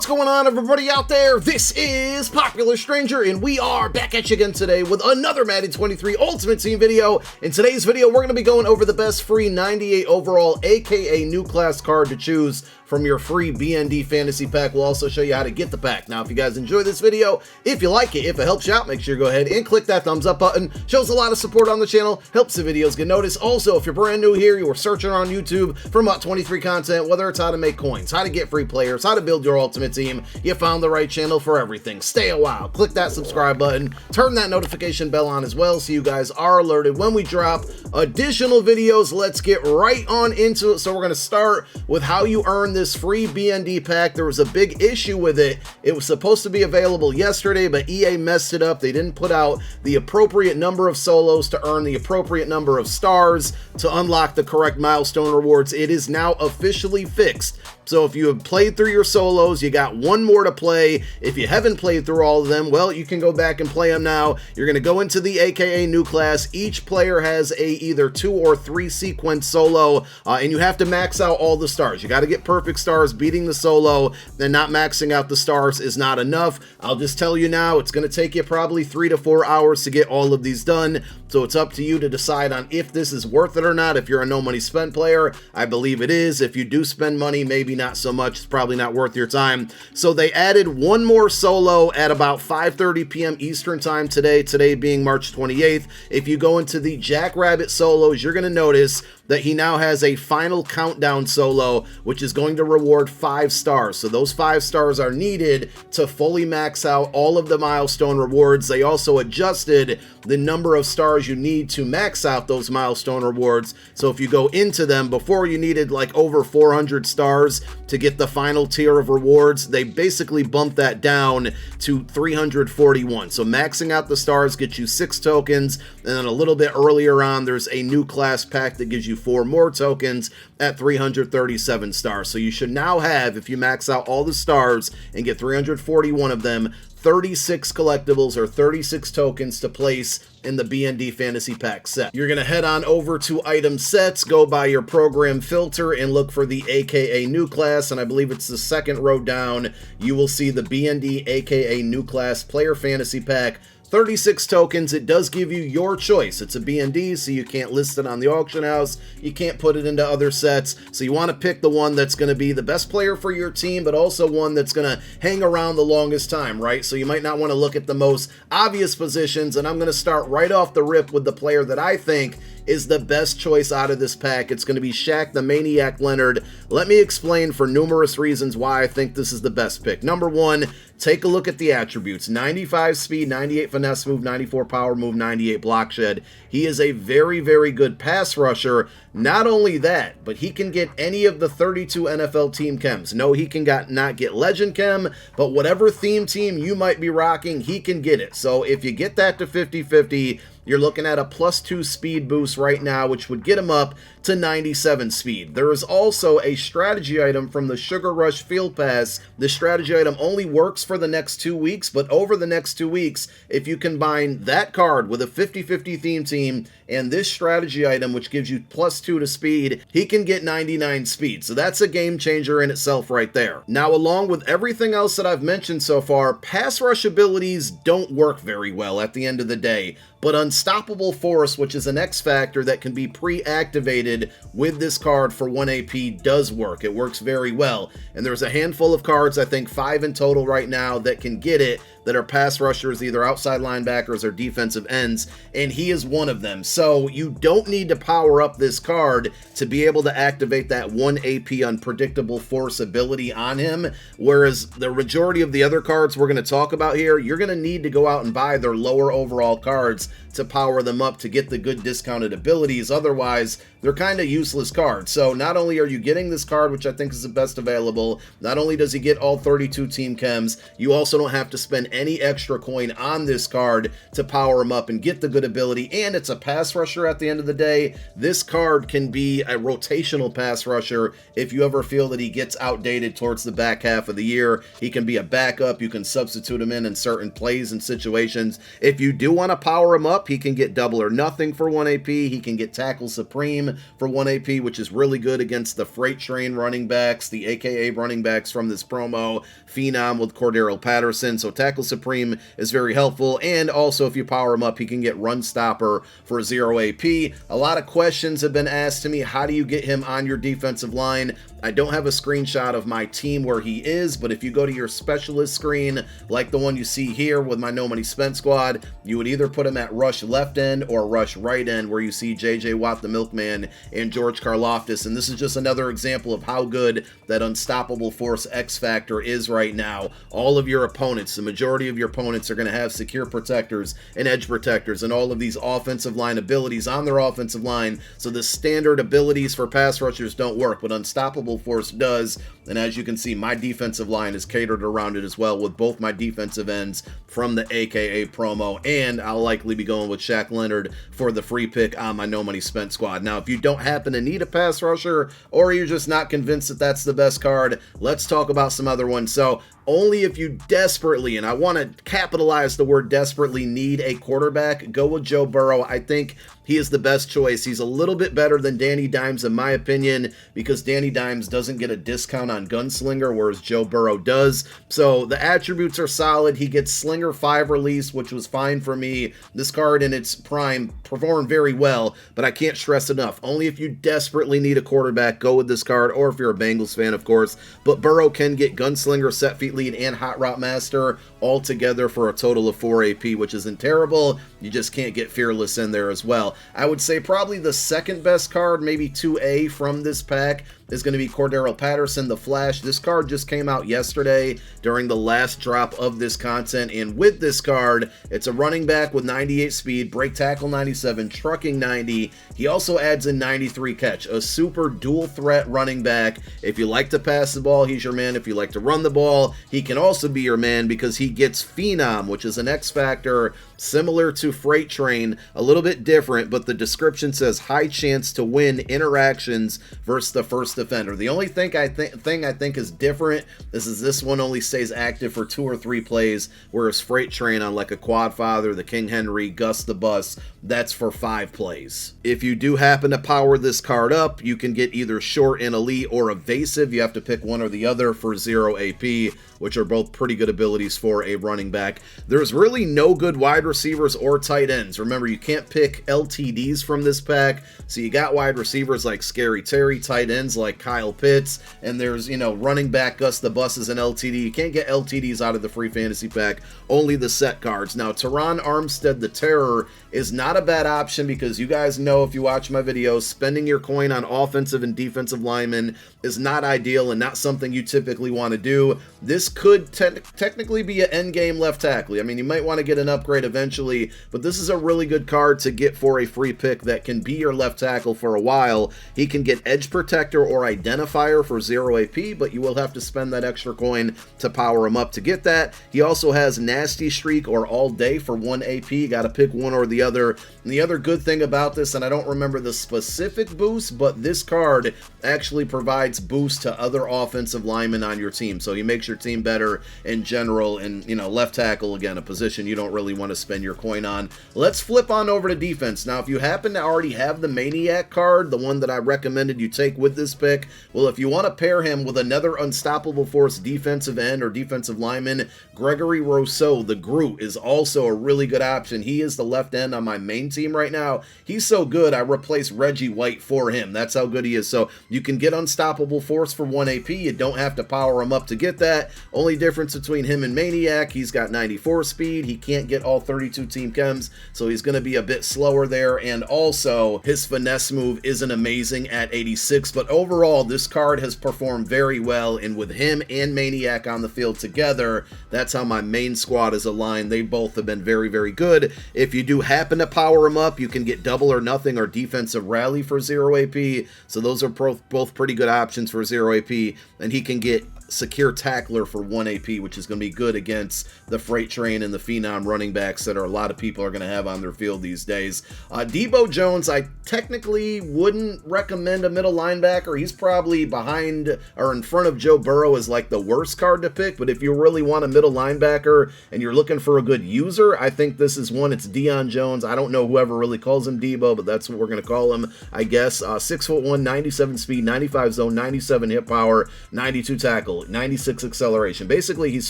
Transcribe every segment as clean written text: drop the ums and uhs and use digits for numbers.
going on, everybody out there? This is Popular Stranger, and we are back at you again today with another Madden 23 Ultimate Team video. In today's video, we're going to be going over the best free 98 overall, aka new class card to choose from your free BND fantasy pack. We'll also show you how to get the pack. Now, if you guys enjoy this video, if you like it, if it helps you out, make sure you go ahead and click that thumbs up button. Shows a lot of support on the channel, helps the videos get noticed. Also, if you're brand new here, you were searching on YouTube for MUT 23 content, whether it's how to make coins, how to get free players, how to build your ultimate team, you found the right channel for everything. Stay a while, click that subscribe button, turn that notification bell on as well so you guys are alerted when we drop additional videos. Let's get right on into it. So we're going to start with how you earn this free BND pack. There was a big issue with it. It was supposed to be available yesterday, but EA messed it up. They didn't put out the appropriate number of solos to earn the appropriate number of stars to unlock the correct milestone rewards. It is now officially fixed. So if you have played through your solos, you got one more to play. If you haven't played through all of them, well, you can go back and play them now. You're going to go into the AKA new class. Each player has a either 2 or 3 sequence solo, and you have to max out all the stars. You got to get perfect stars. Beating the solo and not maxing out the stars is not enough. I'll just tell you now, it's going to take you probably 3 to 4 hours to get all of these done. So it's up to you to decide on if this is worth it or not. If you're a no money spent player, I believe it is. If you do spend money, maybe not so much. It's probably not worth your time. So they added one more solo at about 5:30 p.m. Eastern time today being March 28th. If you go into the Jackrabbit solos, you're going to notice that he now has a final countdown solo, which is going to reward 5 stars. So those 5 stars are needed to fully max out all of the milestone rewards. They also adjusted the number of stars you need to max out those milestone rewards. So if you go into them, before you needed like over 400 stars to get the final tier of rewards, they basically bumped that down to 341. So maxing out the stars gets you 6 tokens, and then a little bit earlier on, there's a new class pack that gives you 4 more tokens at 337 stars. So you should now have, if you max out all the stars and get 341 of them, 36 collectibles or 36 tokens to place in the BND Fantasy Pack set. You're going to head on over to item sets, go by your program filter and look for the AKA new class, and I believe it's the second row down. You will see the BND AKA new class player fantasy pack. 36 tokens. It does give you your choice. It's a BND, so you can't list it on the auction house. You can't put it into other sets. So you want to pick the one that's going to be the best player for your team, but also one that's going to hang around the longest time, right? So you might not want to look at the most obvious positions, and I'm going to start right off the rip with the player that I think is the best choice out of this pack. It's going to be Shaq the Maniac Leonard. Let me explain for numerous reasons why I think this is the best pick. Number one, take a look at the attributes. 95 speed, 98 finesse move, 94 power move, 98 block shed. He is a very, very good pass rusher. Not only that, but he can get any of the 32 NFL team chems. No, he can not get legend chem, but whatever theme team you might be rocking, he can get it. So if you get that to 50-50, you're looking at a +2 speed boost right now, which would get him up to 97 speed. There is also a strategy item from the Sugar Rush Field Pass. This strategy item only works for the next 2 weeks, but over the next 2 weeks, if you combine that card with a 50-50 theme team and this strategy item, which gives you +2 to speed, he can get 99 speed. So that's a game changer in itself right there. Now, along with everything else that I've mentioned so far, pass rush abilities don't work very well at the end of the day. But Unstoppable Force, which is an X factor that can be pre-activated with this card for 1 AP, does work. It works very well. And there's a handful of cards, I think 5 in total right now, that can get it, that are pass rushers, either outside linebackers or defensive ends, and he is one of them. So you don't need to power up this card to be able to activate that 1 AP Unpredictable Force ability on him, whereas the majority of the other cards we're going to talk about here, you're going to need to go out and buy their lower overall cards to power them up to get the good discounted abilities. Otherwise, they're kind of useless cards. So not only are you getting this card, which I think is the best available, not only does he get all 32 team chems, you also don't have to spend any extra coin on this card to power him up and get the good ability. And it's a pass rusher at the end of the day. This card can be a rotational pass rusher if you ever feel that he gets outdated towards the back half of the year. He can be a backup. You can substitute him in certain plays and situations. If you do want to power him up, he can get double or nothing for 1 AP. He can get tackle supreme for 1 AP, which is really good against the freight train running backs, the AKA running backs from this promo, Phenom with Cordero Patterson. So tackle supreme is very helpful. And also, if you power him up, he can get run stopper for 0 AP. A lot of questions have been asked to me. How do you get him on your defensive line? I don't have a screenshot of my team where he is, but if you go to your specialist screen, like the one you see here with my No Money Spent squad, you would either put him at rush left end or rush right end, where you see JJ Watt the Milkman and George Karlaftis. And this is just another example of how good that unstoppable force X factor is right now. All of your opponents, the majority of your opponents, are going to have secure protectors and edge protectors and all of these offensive line abilities on their offensive line. So the standard abilities for pass rushers don't work, but unstoppable force does. And as you can see, my defensive line is catered around it as well, with both my defensive ends from the AKA promo, and I'll likely be going with Shaq Leonard for the free pick on my No Money Spent squad. Now, if you don't happen to need a pass rusher, or you're just not convinced that that's the best card, let's talk about some other ones. So only if you desperately, and I want to capitalize the word desperately, need a quarterback, go with Joe Burrow. I think he is the best choice. He's a little bit better than Danny Dimes in my opinion, because Danny Dimes doesn't get a discount on Gunslinger, whereas Joe Burrow does. So the attributes are solid. He gets Slinger 5 release, which was fine for me. This card in its prime performed very well, but I can't stress enough. Only if you desperately need a quarterback, go with this card, or if you're a Bengals fan, of course. But Burrow can get Gunslinger, Set Feet Lead, and Hot Route Master all together for a total of 4 AP, which isn't terrible. You just can't get Fearless in there as well. I would say probably the second best card, maybe 2A from this pack, is going to be Cordero Patterson, the Flash. This card just came out yesterday during the last drop of this content, and with this card, it's a running back with 98 speed, break tackle 97, trucking 90. He also adds in 93 catch, a super dual threat running back. If you like to pass the ball, he's your man. If you like to run the ball, he can also be your man, because he gets Phenom, which is an X factor similar to Freight Train, a little bit different, but the description says high chance to win interactions versus the first defender. The only thing I think is different is this one only stays active for 2 or 3 plays, whereas Freight Train on like a Quadfather, the King Henry, Gus the Bus, that's for 5 plays. If you do happen to power this card up, you can get either Short and Elite or Evasive. You have to pick one or the other for 0 AP, which are both pretty good abilities for a running back. There's really no good wide receivers or tight ends. Remember, you can't pick LTDs from this pack, so you got wide receivers like Scary Terry, tight ends like Kyle Pitts, and there's, running back Gus the Bus is an LTD. You can't get LTDs out of the free fantasy pack, only the set cards. Now, Teron Armstead the Terror is not a bad option, because you guys know, if you watch my videos, spending your coin on offensive and defensive linemen is not ideal and not something you typically want to do. This could technically be an endgame left tackle. I mean, you might want to get an upgrade eventually, but this is a really good card to get for a free pick that can be your left tackle for a while. He can get Edge Protector or Identifier for 0 AP, but you will have to spend that extra coin to power him up to get that. He also has Nasty Streak or All Day for 1 AP. You got to pick one or the other. And the other good thing about this, and I don't remember the specific boost, but this card actually provides boost to other offensive linemen on your team. So he makes your team better in general. And, left tackle, again, a position you don't really want to spend your coin on. Let's flip on over to defense. Now, if you happen to already have the Maniac card, the one that I recommended you take with this pick, well, if you want to pair him with another Unstoppable Force defensive end or defensive lineman, Gregory Rousseau, the Groot, is also a really good option. He is the left end on my main team right now. He's so good, I replaced Reggie White for him. That's how good he is. So you can get Unstoppable Force for 1 AP. You don't have to power him up to get that. Only difference between him and Maniac, he's got 94 speed. He can't get all 32 team chems, so he's going to be a bit slower there. And also, his finesse move isn't amazing at 86, but overall, this card has performed very well. And with him and Maniac on the field together, that's how my main squad is aligned. They both have been very, very good. If you do happen to power him up, you can get Double or Nothing or Defensive Rally for 0 AP. So those are both pretty good options for 0 AP. And he can get secure tackler for 1 AP, which is going to be good against the freight train and the phenom running backs that a lot of people are going to have on their field these days. Debo Jones, I technically wouldn't recommend a middle linebacker. He's probably behind or in front of Joe Burrow as like the worst card to pick, but if you really want a middle linebacker and you're looking for a good user, I think this is one. It's Deion Jones. I don't know whoever really calls him Debo, but that's what we're going to call him, I guess. 6'1", 97 speed, 95 zone, 97 hip power, 92 tackle, 96 acceleration. Basically, he's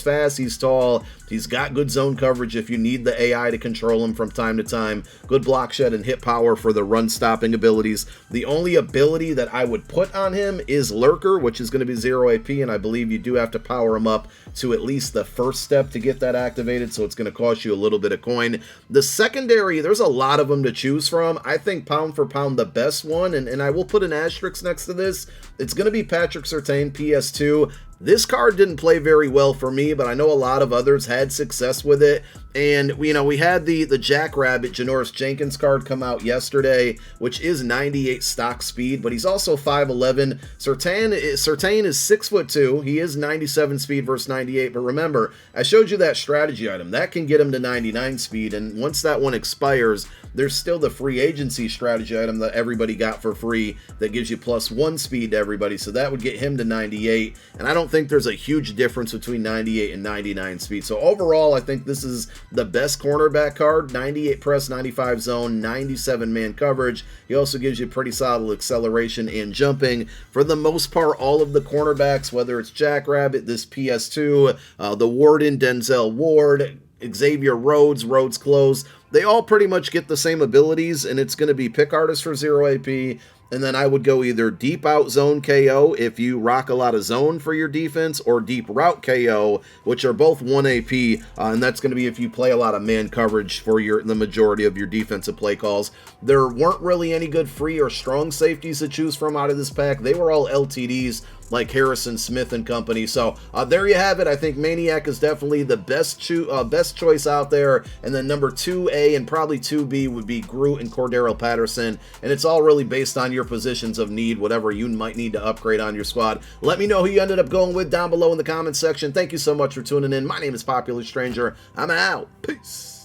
fast, he's tall, he's got good zone coverage if you need the AI to control him from time to time. Good block shed and hit power for the run stopping abilities. The only ability that I would put on him is Lurker, which is going to be 0 AP, and I believe you do have to power him up to at least the first step to get that activated, so it's going to cost you a little bit of coin. The secondary, there's a lot of them to choose from. I think pound for pound the best one, and I will put an asterisk next to this. It's going to be Patrick Surtain, PS2. This card didn't play very well for me, but I know a lot of others had success with it. And, you know, we had the Jackrabbit Janoris Jenkins card come out yesterday, which is 98 stock speed, but he's also 5'11". Surtain is 6'2". He is 97 speed versus 98. But remember, I showed you that strategy item. That can get him to 99 speed. And once that one expires, there's still the free agency strategy item that everybody got for free that gives you +1 speed to everybody. So that would get him to 98. And I don't think there's a huge difference between 98 and 99 speed. So overall, I think this is the best cornerback card. 98 press, 95 zone, 97 man coverage. He also gives you pretty solid acceleration and jumping. For the most part, all of the cornerbacks, whether it's Jackrabbit, this PS2, the Warden, Denzel Ward, Xavier Rhodes, Rhodes Close, they all pretty much get the same abilities, and it's going to be pick artist for 0 AP. And then I would go either deep out zone KO if you rock a lot of zone for your defense, or deep route KO, which are both 1 AP, and that's going to be if you play a lot of man coverage for the majority of your defensive play calls. There weren't really any good free or strong safeties to choose from out of this pack. They were all LTDs, like Harrison Smith and company. So there you have it. I think Maniac is definitely the best choice out there. And then number 2A and probably 2B would be Groot and Cordero Patterson. And it's all really based on your positions of need, whatever you might need to upgrade on your squad. Let me know who you ended up going with down below in the comments section. Thank you so much for tuning in. My name is Popular Stranger. I'm out. Peace.